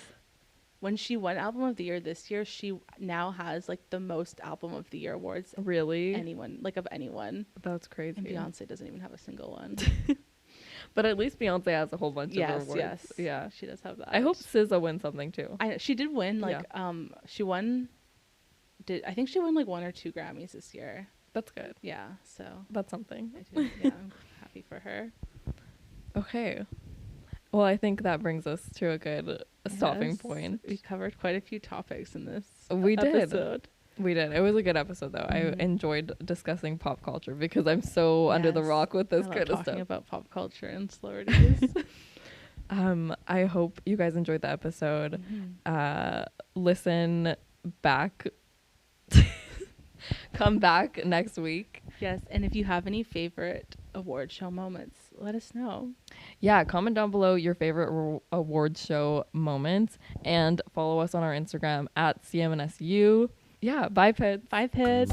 when she won album of the year this year, she now has like the most album of the year awards Really? anyone, like of anyone. That's crazy. And Beyonce doesn't even have a single one. But at least Beyonce has a whole bunch of Yes, awards. yes. Yeah. She does have that. I hope SZA wins something too. She did win like she won, I think she won like 1 or 2 Grammys this year. That's good. Yeah, so That's something. I do. Yeah, I'm happy for her. Okay. Well, I think that brings us to a good stopping Yes, point. we covered quite a few topics in this We did. episode. We did. It was a good episode, though. I Mhm. enjoyed discussing pop culture because I'm so under the Yes, rock with this I love kind of talking stuff. about pop culture and celebrities. I hope you guys enjoyed the episode. Mhm. Listen back. Come back next week. Yes, and if you have any favorite award show moments, let us know. Yeah, comment down below your favorite awards show moments and follow us on our Instagram at CMNSU. Yeah, bye, Pids. Bye, Pids.